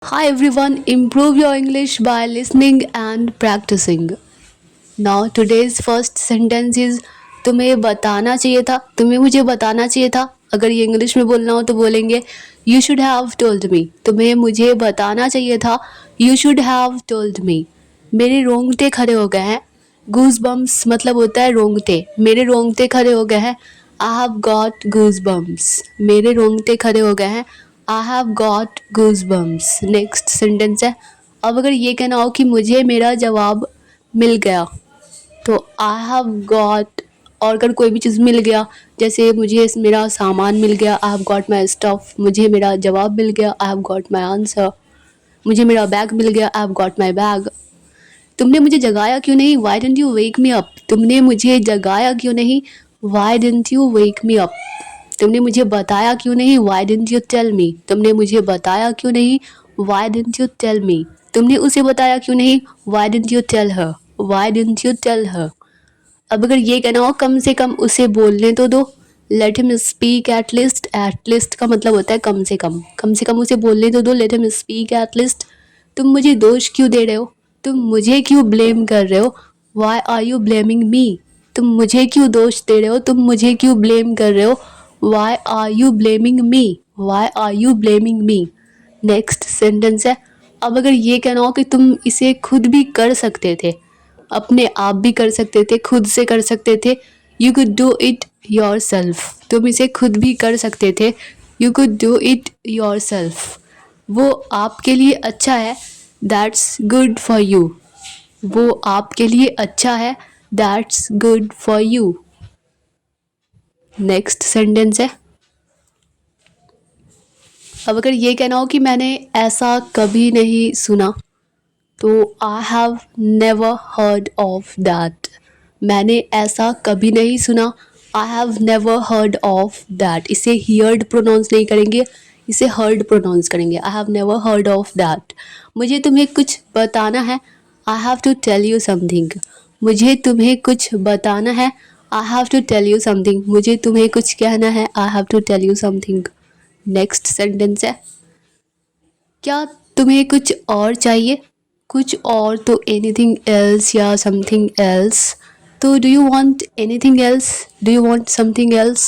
Hi everyone, improve your English by listening and practicing. Now today's first sentence is तुम्हें बताना चाहिए था तुम्हें मुझे बताना चाहिए था अगर ये इंग्लिश में बोलना हो तो बोलेंगे you should have told me तुम्हें मुझे बताना चाहिए था you should have told me मेरे रोंगटे खड़े हो गए हैं गूज बम्स मतलब होता है रोंगटे मेरे रोंगटे खड़े हो गए हैं I have got goose bumps मेरे रोंगटे खड़े हो गए हैं I have got goose bumps next sentence है अब अगर ये कहना हो कि मुझे मेरा जवाब मिल गया तो आई हैव गॉट और अगर कोई भी चीज़ मिल गया जैसे मुझे मेरा सामान मिल गया I have got my stuff मुझे मेरा जवाब मिल गया I have got my answer मुझे मेरा बैग मिल गया I have got my bag तुमने मुझे जगाया क्यों नहीं why didn't you wake me up तुमने मुझे जगाया क्यों नहीं why didn't you wake me up तुमने मुझे बताया क्यों नहीं why didn't you tell me तुमने मुझे बताया क्यों नहीं why didn't you tell me तुमने उसे बताया क्यों नहीं why didn't you tell her why didn't you tell her अब अगर ये कहना हो कम से कम उसे बोलने तो दो let him speak at least का मतलब होता है कम से कम उसे बोलने तो दो let him speak at least तुम मुझे दोष क्यों दे रहे हो तुम मुझे क्यों ब्लेम कर रहे हो why are you blaming me तुम मुझे क्यों दोष दे रहे हो तुम मुझे क्यों ब्लेम कर रहे हो why are you blaming me why are you blaming me next sentence है अब अगर ये कहना हो कि तुम इसे खुद भी कर सकते थे अपने आप भी कर सकते थे खुद से कर सकते थे you could do it your self तुम इसे खुद भी कर सकते थे you could do it your self वो आपके लिए अच्छा है दैट्स गुड फॉर यू वो आपके लिए अच्छा है that's good for you next sentence है अब अगर ये कहना हो कि मैंने ऐसा कभी नहीं सुना तो I have never heard of that मैंने ऐसा कभी नहीं सुना I have never heard of that इसे हियर्ड प्रोनाउंस नहीं करेंगे इसे हर्ड प्रोनाउंस करेंगे I have never heard of that मुझे तुम्हें कुछ बताना है I have to tell you something मुझे तुम्हें कुछ बताना है I have to tell you something मुझे तुम्हें कुछ कहना है I have to tell you something next sentence है क्या तुम्हें कुछ और चाहिए कुछ और तो एनीथिंग एल्स या समथिंग एल्स तो do you want anything else do you want something else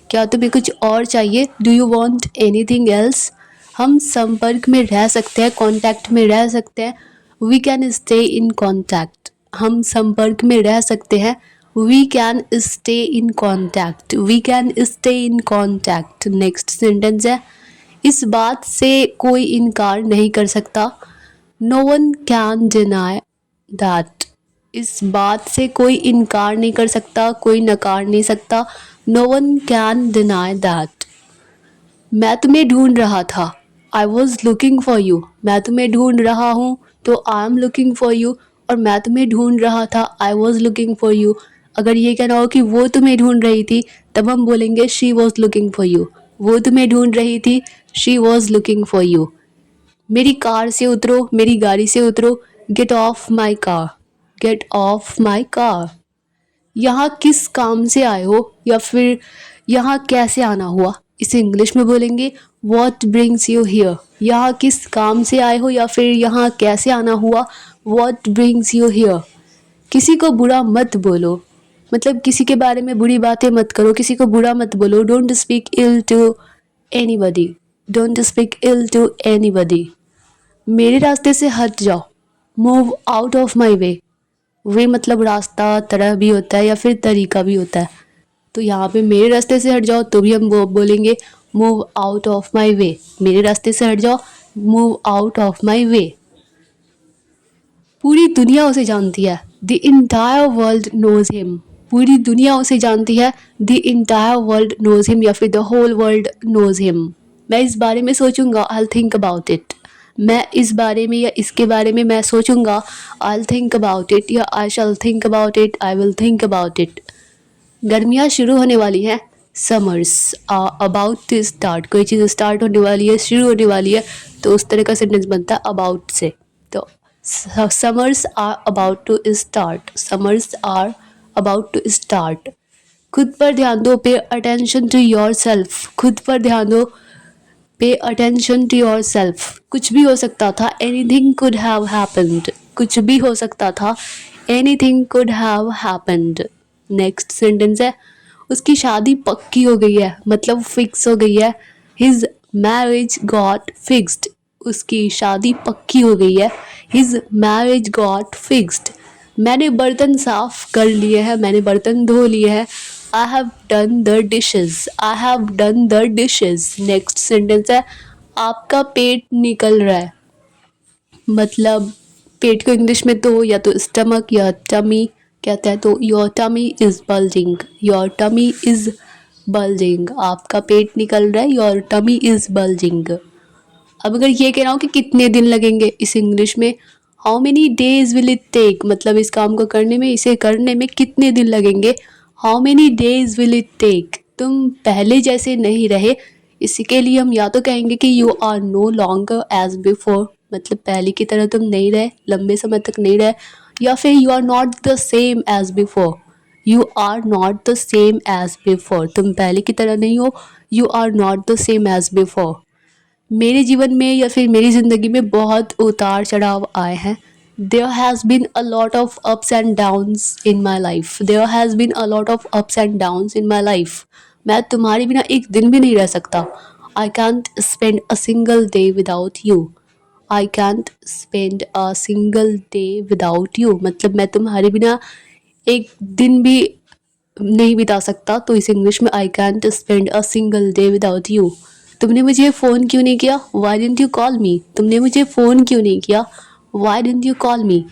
क्या तुम्हें कुछ और चाहिए do you want anything else हम संपर्क में रह सकते हैं कांटेक्ट में रह सकते हैं we can stay in contact हम संपर्क में रह सकते हैं we can stay in contact we can stay in contact next sentence है इस बात से कोई इनकार नहीं कर सकता no one can deny that इस बात से कोई इनकार नहीं कर सकता कोई नकार नहीं सकता no one can deny that मैं तुम्हें ढूंढ रहा था I was looking for you मैं तुम्हें ढूंढ रहा हूँ तो I am looking for you और मैं तुम्हें ढूंढ रहा था I was looking for you अगर ये कहना हो कि वो तुम्हें ढूंढ रही थी तब हम बोलेंगे she was looking for you वो तुम्हें ढूंढ रही थी she was looking for you मेरी कार से उतरो मेरी गाड़ी से उतरो get off my car get off my car यहाँ किस काम से आए हो या फिर यहाँ कैसे आना हुआ इसे इंग्लिश में बोलेंगे वॉट ब्रिंग्स यू हियर यहाँ किस काम से आए हो या फिर यहाँ कैसे आना हुआ वॉट ब्रिंग्स यू हियर किसी को बुरा मत बोलो मतलब किसी के बारे में बुरी बातें मत करो किसी को बुरा मत बोलो don't speak ill to anybody don't speak ill to anybody मेरे रास्ते से हट जाओ move out of my way मतलब रास्ता तरह भी होता है या फिर तरीका भी होता है तो यहाँ पे मेरे रास्ते से हट जाओ तो भी हम वो बोलेंगे move out of my way मेरे रास्ते से हट जाओ move out of my way पूरी दुनिया उसे जानती है the entire world knows him पूरी दुनिया उसे जानती है the entire world knows him या फिर the whole world knows him मैं इस बारे में सोचूंगा आई थिंक अबाउट इट मैं इस बारे में या इसके बारे में मैं सोचूंगा आई थिंक अबाउट इट या I shall think about it I will think about it गर्मियाँ शुरू होने वाली हैं समर्स अबाउट टू स्टार्ट कोई चीज़ स्टार्ट होने वाली है शुरू होने वाली है तो उस तरह का सेंटेंस बनता है अबाउट से तो summers are about to start summers are about to start खुद पर ध्यान दो pay attention to your self खुद पर ध्यान दो pay attention to your self. कुछ भी हो सकता था, एनीथिंग कुड हैव हैपेंड। कुछ भी हो सकता था, anything could have happened. Next sentence है, उसकी शादी पक्की हो गई है, मतलब फिक्स हो गई है। His marriage got fixed. उसकी शादी पक्की हो गई है। His marriage got fixed. मैंने बर्तन साफ कर लिए हैं, मैंने बर्तन धो लिए हैं। I have done the dishes. I have done the dishes. Next sentence है, आपका पेट निकल रहा है, मतलब पेट को इंग्लिश में तो या तो स्टमक या टमी कहते हैं, तो your tummy is bulging. Your tummy is bulging. आपका पेट निकल रहा है, योर टमी इज बल्जिंग। अब अगर ये कह रहा हूँ कि कितने दिन लगेंगे, इस इंग्लिश में how many days will it take, मतलब इस काम को करने में, इसे करने में कितने दिन लगेंगे। How many days will it take. तुम पहले जैसे नहीं रहे, इसके लिए हम या तो कहेंगे कि you are no longer as before, मतलब पहले की तरह तुम नहीं रहे, लंबे समय तक नहीं रहे, या फिर you are not the same as before. You are not the same as before, तुम पहले की तरह नहीं हो, you are not the same as before. मेरे जीवन में या फिर मेरी ज़िंदगी में बहुत उतार चढ़ाव आए हैं। There has been a lot of ups and downs in my life. There has been a lot of ups and downs in my life. मैं तुम्हारे बिना एक दिन भी नहीं रह सकता। I can't spend a single day without you. I can't spend a single day without you, मतलब मैं तुम्हारे बिना एक दिन भी नहीं बिता सकता। तो इस इंग्लिश में आई can't spend a single day without you. तुमने मुझे फ़ोन क्यों नहीं किया, वाई डिडंट यू कॉल मी। तुमने मुझे फ़ोन क्यों नहीं किया, वाई डिडंट यू कॉल मी।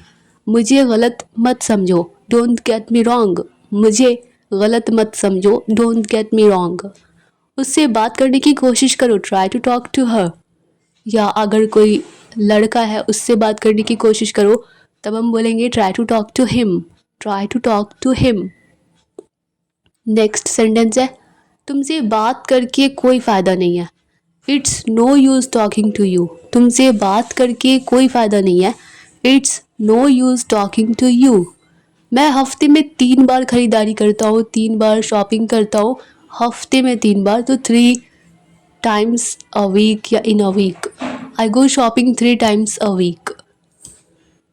मुझे गलत मत समझो, डोंट गेट मी रॉन्ग। मुझे गलत मत समझो, डोंट गेट मी रॉन्ग। उससे बात करने की कोशिश करो, try to talk to her. या अगर कोई लड़का है उससे बात करने की कोशिश करो, तब हम बोलेंगे try to talk to him. Try to talk to him. Next sentence है, तुमसे बात करके कोई फ़ायदा नहीं है। It's no use talking to you. तुमसे बात करके कोई फ़ायदा नहीं है। It's no use talking to you. मैं हफ्ते में 3 बार ख़रीदारी करता हूँ, 3 बार शॉपिंग करता हूँ। हफ्ते में 3 बार, तो 3 टाइम्स अ वीक या in a week. I go shopping 3 times a week.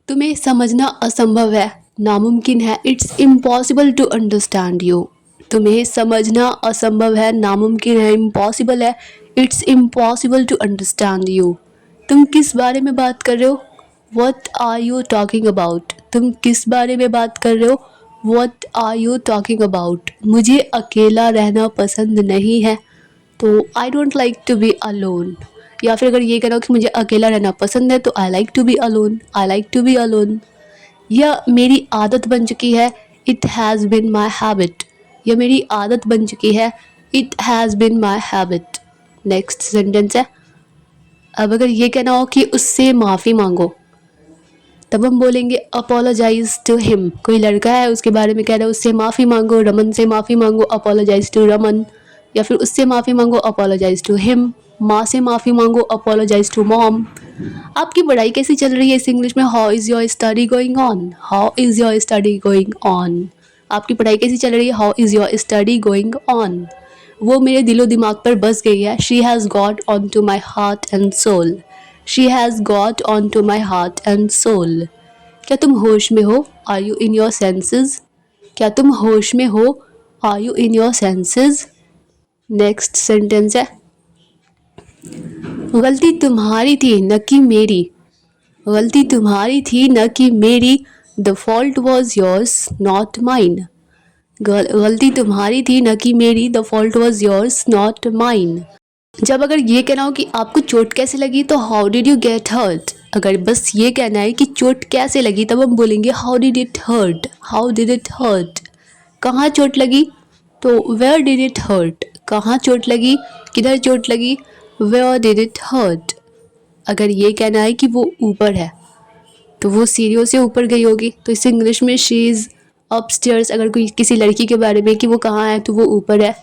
तुम्हें समझना असंभव है, नामुमकिन है। It's impossible to understand you. तुम्हें समझना असंभव है, नामुमकिन है, इम्पॉसिबल है। It's impossible to understand you. तुम किस बारे में बात कर रहे हो, what are you talking about. तुम किस बारे में बात कर रहे हो, what are you talking about. मुझे अकेला रहना पसंद नहीं है, तो I don't like to be alone. या फिर अगर ये कहना हो कि मुझे अकेला रहना पसंद है, तो I like to be alone. I like to be alone. यह मेरी आदत बन चुकी है, it has been my habit. यह मेरी आदत बन चुकी है, it has been my habit. Next sentence है, अब अगर ये कहना हो कि उससे माफ़ी मांगो, तब हम बोलेंगे अपोलोजाइज टू हिम। कोई लड़का है, उसके बारे में कह रहा है उससे माफ़ी मांगो, रमन से माफ़ी मांगो, अपोलोजाइज टू रमन। या फिर उससे माफ़ी मांगो, अपोलोजाइज टू हिम। माँ से माफ़ी मांगो, अपोलोजाइज टू मॉम। आपकी पढ़ाई कैसी चल रही है, इस इंग्लिश में how is your study going on. How is your study going on. आपकी पढ़ाई कैसी चल रही है, how is your study going on. वो मेरे दिलो दिमाग पर बस गई है, she has got on to my heart and soul. She has got on to my heart and soul. क्या तुम होश में हो, are you in your senses. क्या तुम होश में हो, are you in your senses. Next sentence है, गलती तुम्हारी थी न कि मेरी। गलती तुम्हारी थी न कि मेरी, the fault was yours not mine. गलती तुम्हारी थी न कि मेरी, the fault was yours not mine. जब अगर ये कहना हो कि आपको चोट कैसे लगी, तो how did you get hurt. अगर बस ये कहना है कि चोट कैसे लगी, तब हम बोलेंगे how did it hurt. How did it hurt. कहाँ चोट लगी, तो वेयर डिड इट हर्ट। कहाँ चोट लगी, किधर चोट लगी, वेयर डिड इट हर्ट। अगर ये कहना है कि वो ऊपर है, तो वो सीढ़ियों से ऊपर गई होगी, तो इस इंग्लिश में शी इज़ अपस्टेयर्स। अगर कोई किसी लड़की के बारे में कि वो कहाँ है, तो वो ऊपर है,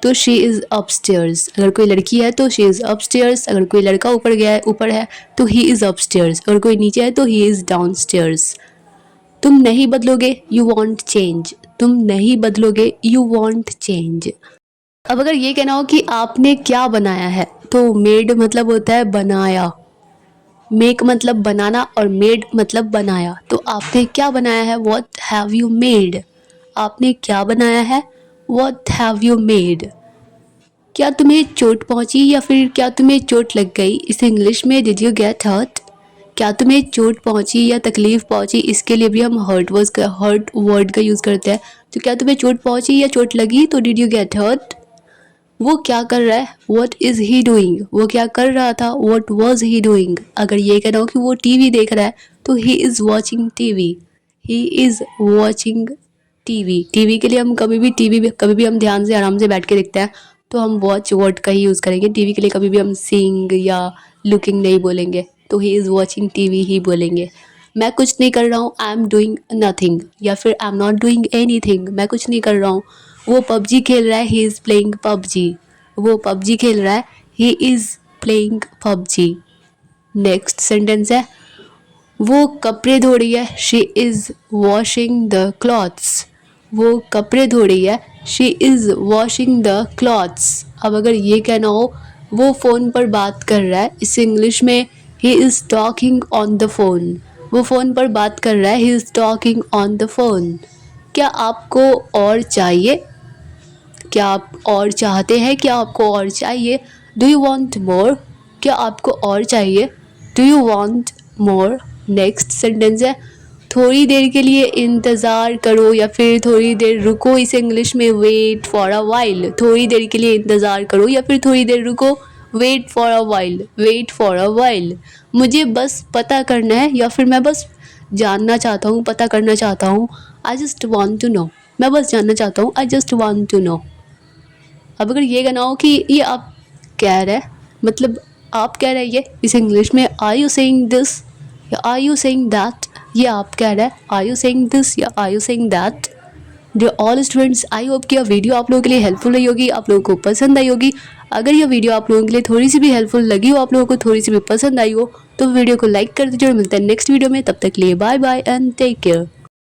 तो शी इज़ अपस्टेयर्स। अगर कोई लड़की है तो शी इज़ अपस्टेयर्स। अगर कोई लड़का ऊपर गया है, ऊपर है, तो ही इज़ अपस्टेयर्स। अगर कोई नीचे है तो ही इज़ डाउनस्टेयर्स। तुम नहीं बदलोगे, यू वॉन्ट चेंज। तुम नहीं बदलोगे, यू वॉन्ट चेंज। अब अगर ये कहना हो कि आपने क्या बनाया है, तो मेड मतलब होता है बनाया, मेक मतलब बनाना और मेड मतलब बनाया। तो आपने क्या बनाया है, व्हाट हैव यू मेड। आपने क्या बनाया है, व्हाट हैव यू मेड। क्या तुम्हें चोट पहुंची या फिर क्या तुम्हें चोट लग गई, इस इंग्लिश में डिड यू गेट हर्ट। क्या तुम्हें चोट पहुंची या तकलीफ पहुंची, इसके लिए भी हम हर्ट वर्ड का यूज़ करते हैं। तो क्या तुम्हें चोट पहुंची या चोट लगी, तो डिड यू गेट हर्ट। वो क्या कर रहा है, वॉट इज़ ही डूइंग। वो क्या कर रहा था, वॉट वॉज ही डूइंग। अगर ये कहना हो कि वो टीवी देख रहा है, तो he is watching TV. He is watching TV. TV के लिए हम कभी भी हम ध्यान से आराम से बैठ के देखते हैं, तो हम वॉच वर्ड का ही यूज़ करेंगे। टीवी के लिए कभी भी हम सीइंग या लुकिंग नहीं बोलेंगे, तो ही इज़ वॉचिंग टीवी ही बोलेंगे। मैं कुछ नहीं कर रहा हूँ, आई एम डूइंग नथिंग, या फिर I am not doing anything, मैं कुछ नहीं कर रहा हूँ। वो पबजी खेल रहा है, ही इज़ प्लेइंग पबजी। वो पबजी खेल रहा है, he is playing PUBG. Next sentence है, वो कपड़े धो रही है, she is washing the clothes. वो कपड़े धो रही है, she is washing the clothes. अब अगर ये कहना हो, वो फ़ोन पर बात कर रहा है, इस इंग्लिश में he is talking on the phone. वो फ़ोन पर बात कर रहा है, he is talking on the phone. क्या आपको और चाहिए, क्या आप और चाहते हैं, क्या आपको और चाहिए, डू यू वॉन्ट मोर। क्या आपको और चाहिए, do you want more. Next sentence है, थोड़ी देर के लिए इंतज़ार करो या फिर थोड़ी देर रुको, इसे इंग्लिश में वेट फॉर अ वाइल। थोड़ी देर के लिए इंतज़ार करो या फिर थोड़ी देर रुको, wait for a while, wait for a while. मुझे बस पता करना है या फिर मैं बस जानना चाहता हूँ, पता करना चाहता हूँ, I just want to know. मैं बस जानना चाहता हूँ, I just want to know. अब अगर ये कहना हो कि ये आप कह रहे हैं, मतलब आप कह रहे हैं, ये इस इंग्लिश में आर यू सेइंग दिस या आर यू सेइंग दैट। ये आप कह रहे हैं, आर यू सेइंग दिस या are you saying that. Dear all students, I hope कि यह वीडियो आप लोगों के लिए हेल्पफुल रही होगी, आप लोगों को पसंद आई होगी। अगर यह वीडियो आप लोगों के लिए थोड़ी सी भी हेल्पफुल लगी हो, आप लोगों को थोड़ी सी भी पसंद आई हो, तो वीडियो को लाइक कर दीजिए और मिलते हैं नेक्स्ट वीडियो में। तब तक के लिए bye bye and take care.